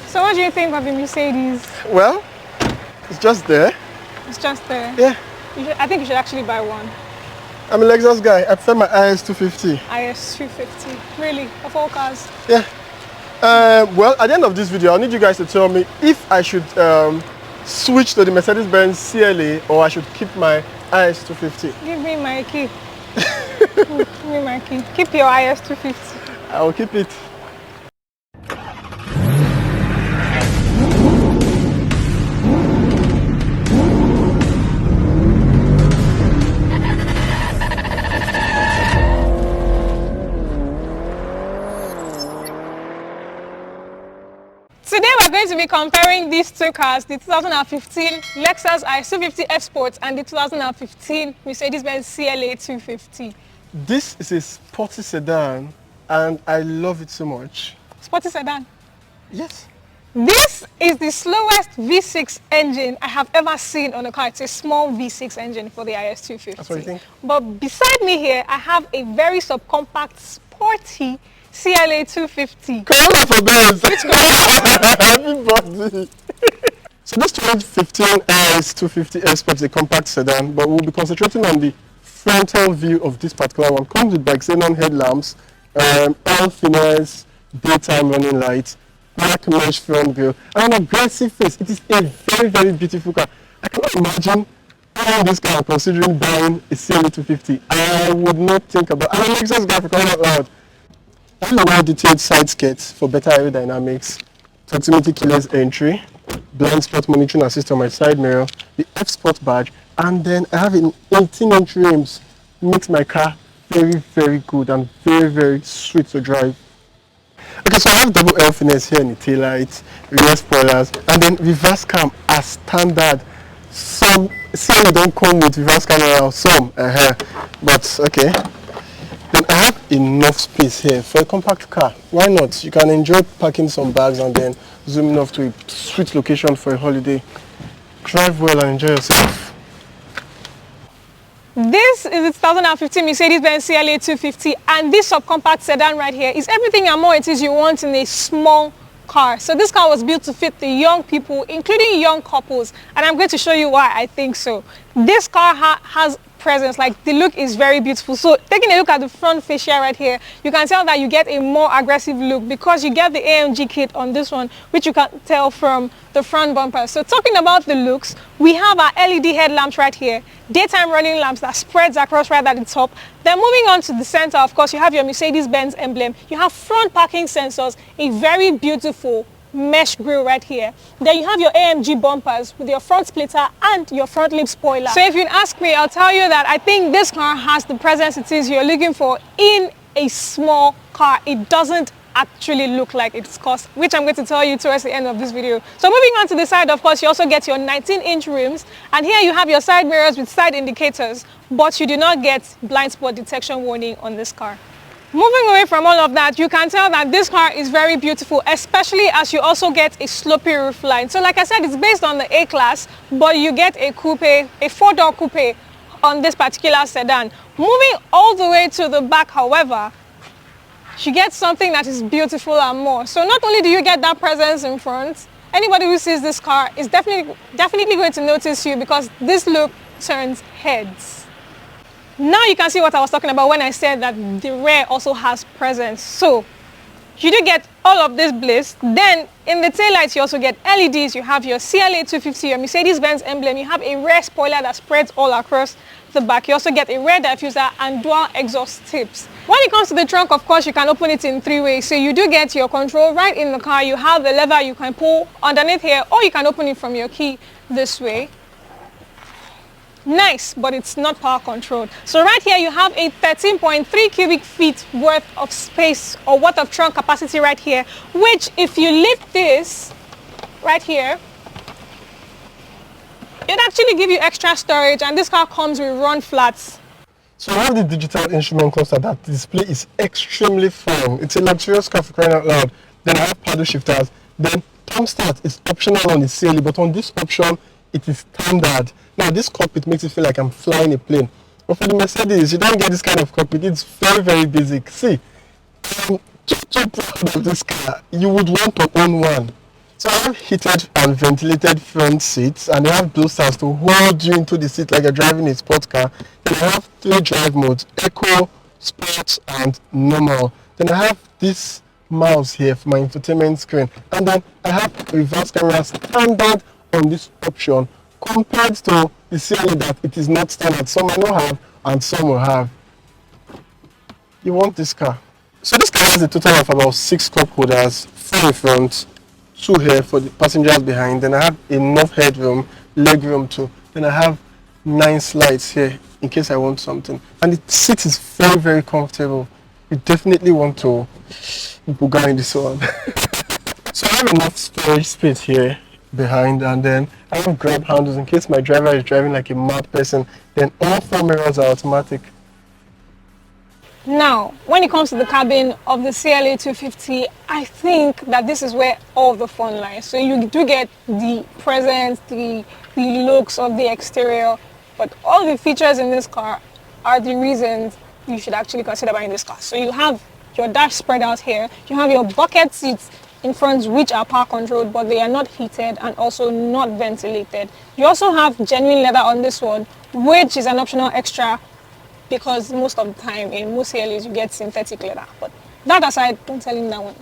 So what do you think of the Mercedes? Well, it's just there. It's just there. Yeah. I think you should actually buy one. I'm a Lexus guy. I prefer my IS250. IS250. Really? Of all cars? Yeah. Well, at the end of this video, I'll need you guys to tell me if I should switch to the Mercedes Benz CLA or I should keep my IS250. Give me my key. Give me my key. Keep your IS250. I will keep it. Today we're going to be comparing these two cars, the 2015 Lexus IS250 F-sport and the 2015 Mercedes Benz CLA250. This is a sporty sedan and I love it so much. Sporty sedan? Yes. This is the slowest V6 engine I have ever seen on a car. It's a small V6 engine for the IS250. That's what you think? But beside me here, I have a very subcompact, sporty CLA250. Corona for Benz. Everybody. So this 2015 IS250 F-sport is a compact sedan, but we'll be concentrating on the frontal view of this particular one. Comes with xenon headlamps, all finesse, daytime running lights, black mesh front grille, and an aggressive face. It is a very, very beautiful car. I cannot imagine buying this car considering buying a CLA250. I would not think about. I'm a Lexus guy for crying out loud. I have a well-detailed side skirts for better aerodynamics, proximity keyless entry, blind spot monitoring assist on my side mirror, the F-sport badge, and then I have an 18-inch rims. Makes my car very, very good and very, very sweet to drive. Okay, so I have double L finesse here in the taillights, rear spoilers, and then reverse cam as standard. Some CLA don't come with reverse camera, some, but okay. Then I have enough space here for a compact car. Why not? You can enjoy packing some bags and then zooming off to a sweet location for a holiday. Drive well and enjoy yourself. This is the 2015 Mercedes-Benz CLA250, and this subcompact sedan right here is everything and more it is you want in a small car. So this car was built to fit the young people, including young couples, and I'm going to show you why I think so. This car has presence, like the look is very beautiful. So taking a look at the front fascia right here, you can tell that you get a more aggressive look because you get the AMG kit on this one, which you can tell from the front bumper. So talking about the looks, we have our LED headlamps right here, daytime running lamps that spreads across right at the top. Then moving on to the center, of course, you have your Mercedes Benz emblem. You have front parking sensors, a very beautiful mesh grille right here. Then you have your AMG bumpers with your front splitter and your front lip spoiler. So if you ask me, I'll tell you that I think this car has the presence it is you're looking for in a small car. It doesn't actually look like its cost, which I'm going to tell you towards the end of this video. So moving on to the side, of course, you also get your 19-inch rims, and here you have your side mirrors with side indicators, but you do not get blind spot detection warning on this car. Moving away from all of that, you can tell that this car is very beautiful, especially as you also get a slopey roofline. So like I said, it's based on the A-Class, but you get a coupe, a four-door coupe on this particular sedan. Moving all the way to the back, however, you get something that is beautiful and more. So not only do you get that presence in front, anybody who sees this car is definitely going to notice you because this look turns heads. Now you can see what I was talking about when I said that the rear also has presence. So you do get all of this bliss. Then in the taillights you also get LEDs. You have your CLA250, your Mercedes Benz emblem. You have a rear spoiler that spreads all across the back. You also get a rear diffuser and dual exhaust tips. When it comes to the trunk, of course, you can open it in three ways. So you do get your control right in the car. You have the lever you can pull underneath here, or you can open it from your key this way. Nice, but it's not power controlled. So right here you have a 13.3 cubic feet worth of space or worth of trunk capacity right here, which if you lift this right here, it actually give you extra storage, and this car comes with run flats. So I have the digital instrument cluster. That display is extremely firm. It's a luxurious car for crying out loud. Then I have paddle shifters. Then thumb start is optional on the CLA, but on this option it is standard. Now this cockpit makes it feel like I'm flying a plane. But for the Mercedes, you don't get this kind of cockpit. It's very, very basic. See, So proud of this car. You would want to own one. So I have heated and ventilated front seats, and they have blasters to hold you into the seat like you're driving a sports car. Then I have 3 drive modes: Eco, Sport, and Normal. Then I have this mouse here for my infotainment screen, and then I have reverse camera standard on this option compared to the CLA that it is not standard. Some may not have, and some will have. You want this car. So this car has a total of about 6 cup holders, 4 in front, 2 here for the passengers behind. Then I have enough headroom, leg room too. Then I have 9 slides here in case I want something. And the seat is very, very comfortable. You definitely want to buga in this one. So I have enough storage space here behind, and then I have grab handles in case my driver is driving like a mad person. Then all 4 mirrors are automatic. Now, when it comes to the cabin of the CLA250, I think that this is where all of the fun lies. So you do get the presence, the looks of the exterior, but all the features in this car are the reasons you should actually consider buying this car. So you have your dash spread out here, you have your bucket seats in front which are power controlled, but they are not heated and also not ventilated. You also have genuine leather on this one, which is an optional extra, because most of the time in most CLAs you get synthetic leather. But that aside, don't tell him that one.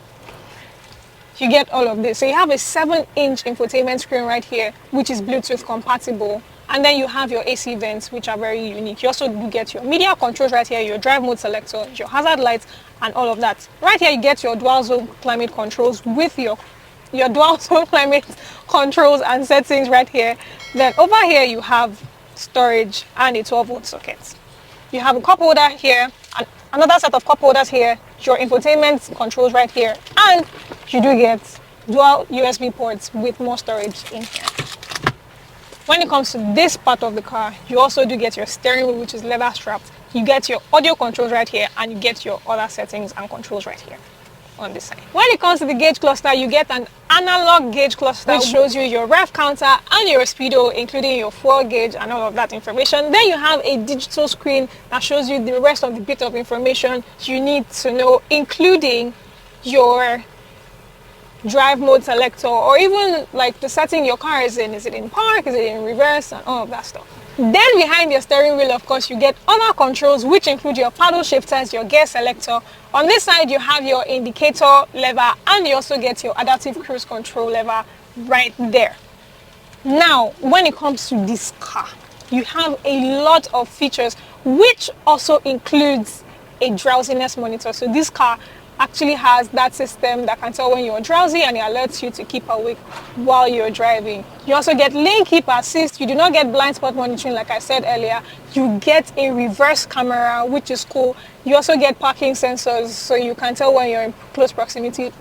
You get all of this. So you have a 7-inch infotainment screen right here, which is Bluetooth compatible. And then you have your AC vents, which are very unique. You also do get your media controls right here, your drive mode selector, your hazard lights, and all of that. Right here you get your dual zone climate controls with your dual zone climate controls and settings right here. Then over here you have storage and a 12-volt socket. You have a cup holder here, and another set of cup holders here, your infotainment controls right here, and you do get dual USB ports with more storage in here. When it comes to this part of the car, you also do get your steering wheel, which is leather strapped. You get your audio controls right here, and you get your other settings and controls right here on this side. When it comes to the gauge cluster, you get an analog gauge cluster which shows you your rev counter and your speedo, including your fuel gauge and all of that information. Then you have a digital screen that shows you the rest of the bit of information you need to know, including your drive mode selector, or even like the setting your car is in. Is it in park? Is it in reverse? And all of that stuff. Then behind your steering wheel, of course, you get other controls, which include your paddle shifters, your gear selector. On this side, you have your indicator lever, and you also get your adaptive cruise control lever right there. Now, when it comes to this car, you have a lot of features, which also includes a drowsiness monitor. So this car actually has that system that can tell when you're drowsy, and it alerts you to keep awake while you're driving. You also get lane keep assist. You do not get blind spot monitoring like I said earlier. You get a reverse camera, which is cool. You also get parking sensors, so you can tell when you're in close proximity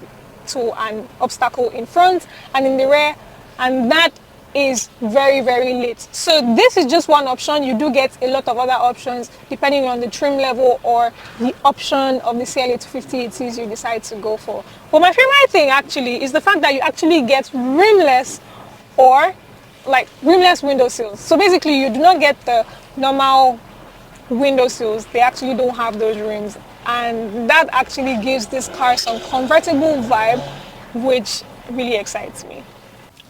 to an obstacle in front and in the rear, and that is very, very lit. So this is just one option. You do get a lot of other options depending on the trim level or the option of the CLA250 it is you decide to go for. But my favorite thing actually is the fact that you actually get rimless or like rimless window sills. So basically you do not get the normal window sills. They actually don't have those rims, and that actually gives this car some convertible vibe, which really excites me.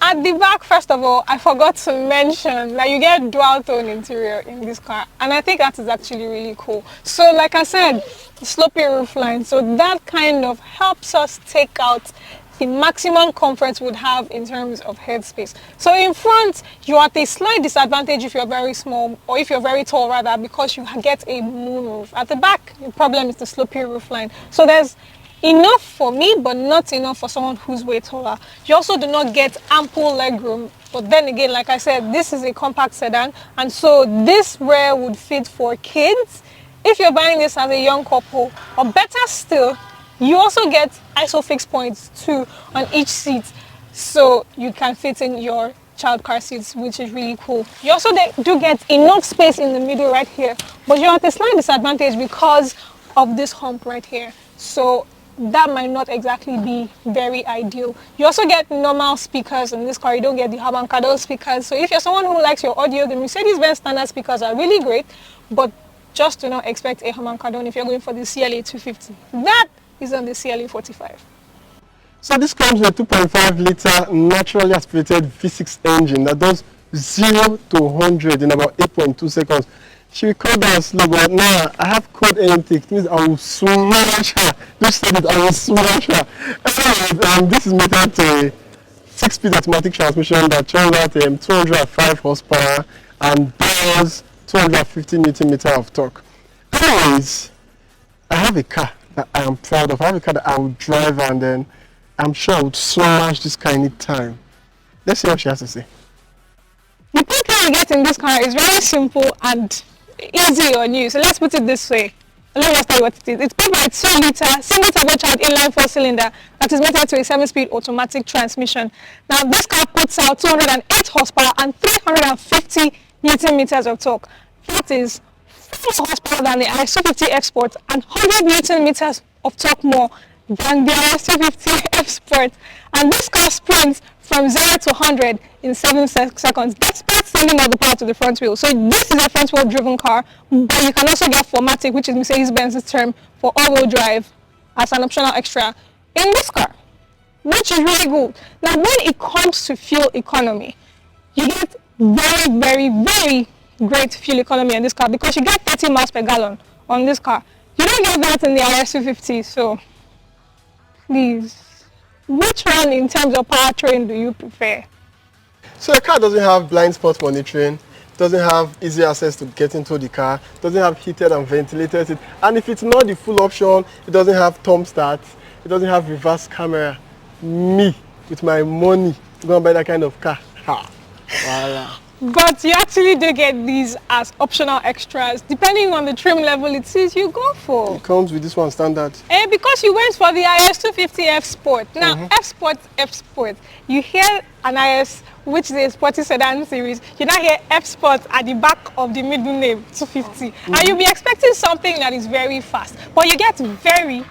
At the back, first of all, I forgot to mention that you get dual tone interior in this car, and I think that is actually really cool. So like I said, sloping roofline, so that kind of helps us take out the maximum comfort would have in terms of headspace. So in front, you're at a slight disadvantage if you're very small, or if you're very tall rather, because you get a moonroof. At the back, the problem is the sloping roofline. So there's enough for me, but not enough for someone who's way taller. You also do not get ample legroom, but then again, like I said, this is a compact sedan, and so this rear would fit for kids. If you're buying this as a young couple, or better still, you also get ISOFIX points too on each seat, so you can fit in your child car seats, which is really cool. You also do get enough space in the middle right here, but you're at a slight disadvantage because of this hump right here. So that might not exactly be very ideal. You also get normal speakers in this car. You don't get the Harman-Kardon speakers. So if you're someone who likes your audio, the Mercedes Benz standard speakers are really great, but just do not expect a Harman-Kardon if you're going for the CLA250. That is on the CLA45. So this comes with a 2.5 liter naturally aspirated V6 engine that does 0 to 100 in about 8.2 seconds. She recorded that slow, but now I have code intake. It means I will smash her. Just said it, I will smash her. Anyway, this is mated to a 6-speed automatic transmission that turns out 205 horsepower and does 250 Newton meter of torque. Anyways, I have a car that I am proud of. I have a car that I will drive, and then I'm sure I would smash this car anytime. Let's see what she has to say. The thing you get in this car is very simple and easy on you. So let's put it this way. Let me tell you what it is. It's powered by a 2-liter single turbocharged inline 4-cylinder that is mated to a 7-speed automatic transmission. Now this car puts out 208 horsepower and 350 Newton meters of torque. That is 4 horsepower than the IS250 F-sport and 100 Newton meters of torque more than the IS250 F-sport. And this car sprints from 0 to 100 in 7 seconds, despite sending all the power to the front wheel. So this is a front wheel driven car, but you can also get 4MATIC, which is Mercedes Benz's term for all-wheel drive, as an optional extra in this car, which is really good. Now when it comes to fuel economy, you get very, very, very great fuel economy in this car because you get 30 miles per gallon on this car. You don't get that in the IS250, so please, which one in terms of powertrain do you prefer? So the car doesn't have blind spot monitoring, doesn't have easy access to get into the car, doesn't have heated and ventilated seat, and if it's not the full option, it doesn't have thumb start, it doesn't have reverse camera. Me, with my money, I'm gonna buy that kind of car. Ha. Voila. But you actually do get these as optional extras. Depending on the trim level it is you go for. It comes with this one standard. And because you went for the IS250 F-sport. Now, F-sport. You hear an IS, which is a sporty sedan series. You now hear F-sport at the back of the middle name, 250. And you'll be expecting something that is very fast. But you get very,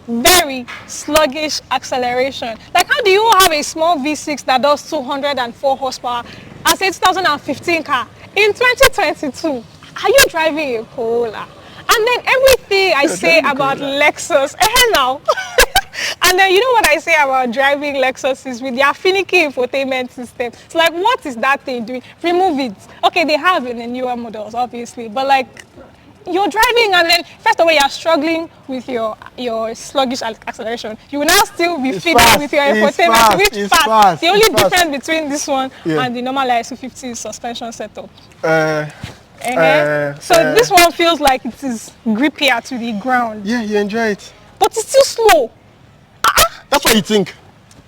very sluggish acceleration. Like, how do you have a small V6 that does 204 horsepower as a 2015 car in 2022? Are you driving a Corolla? And then everything I say about Lexus, now. And then you know what I say about driving Lexus is with their finicky infotainment system. It's like, what is that thing doing? Remove it. Okay, they have in the newer models, obviously, but like, you're driving and then first of all you're struggling with your sluggish acceleration. You will now still be feeding with your infotainment, which is fast. The only difference between this one and the normal IS250 suspension setup. So this one feels like it is grippier to the ground. Yeah, you enjoy it. But it's still slow. That's what you think.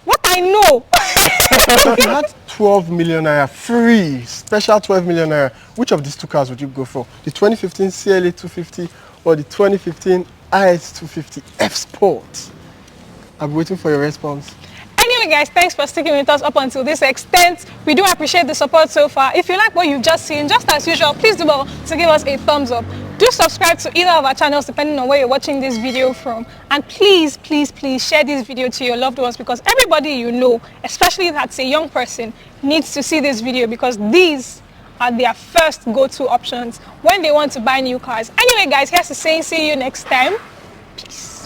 What I know. If you had 12 million naira free, special 12 million naira, which of these two cars would you go for? The 2015 CLA250 or the 2015 IS250 F-sport? I'm waiting for your response. Anyway guys, thanks for sticking with us up until this extent. We do appreciate the support so far. If you like what you've just seen, just as usual, please do well to give us a thumbs up. Do subscribe to either of our channels depending on where you're watching this video from. And please, please, please share this video to your loved ones because everybody you know, especially that's a young person, needs to see this video because these are their first go-to options when they want to buy new cars. Anyway guys, here's the saying, see you next time. Peace.